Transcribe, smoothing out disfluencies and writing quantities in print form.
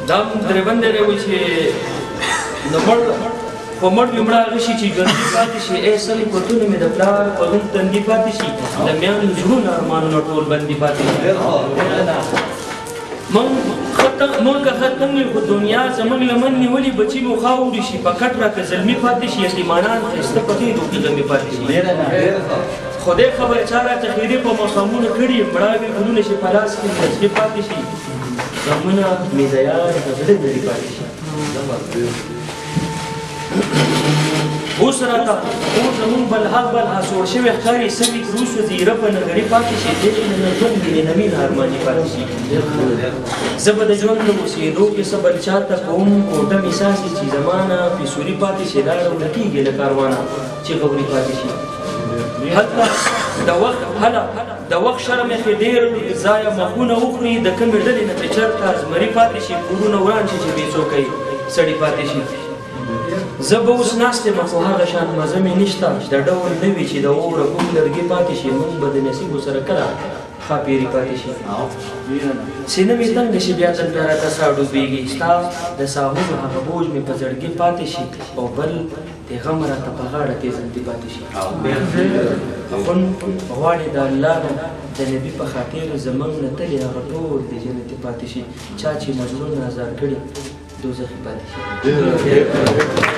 دام دربند روي چې نمړ په مړ ومړه غشي چې ګرځي پاتې شي اصل کوتونه مې د پلار په غون تندي پاتې شي د میان زړونه ارمانونه ټول بندي پاتې شي مونږ ختم نه په دنیا زمونږ لمن نیولې بچي مو خاورې شي په کټ راکه زلمي پاتې شي یتیمانان ښایسته په دې دوکې زلمي پاتې شي خدای خبر چا راته خیرې په مقامونه کړي مړاوې ګلونه شي په لاس کې تسبیح پاتې شي زمونه مې د یار د زړه لرې پاتې شي اوس راته اور زمونږ بلها سوړ شوی ښکاري سوي روس وزیره په نغري پاتې شي دې نه ژوند مې نمین ارماني پاتې شي زه به د ژوند له اوسېدو کې څه بل چاته کوم کوټه مې ساسي چې زمانه پیسوري پاتې شي لاره ورکېږي له کاروانه چې غوري پاتې شي هلته د وخت شرم یې ډېر ځایه مخونه وخوري د کمې ډلې نه پرې چېرته زمري پاتې شي کورونه وران شي چې بې څوکی سړي پاتې شي زه به اوس ناست یم خو هغه شان مزه مې نشته د ډول نه وي چې د اوره کوم لرګي پاتې شي موږ به د نصیبو سره کله ښاپېرې پاتې شي سینه مې تنګه شي بیا ځل بیا راته ساه ډوبېږي ستا د ساحلو هغه بوج مې په زړګي پاتې شي او بل د غم راته په غاړه تېزندې پاتې شي اخون غواړي د الله د نبي په خاطر زموږ نه تلې هغه ټول د جنتې پاتې شي چا چې مجنون ازار کړي دوزخي پاتې شي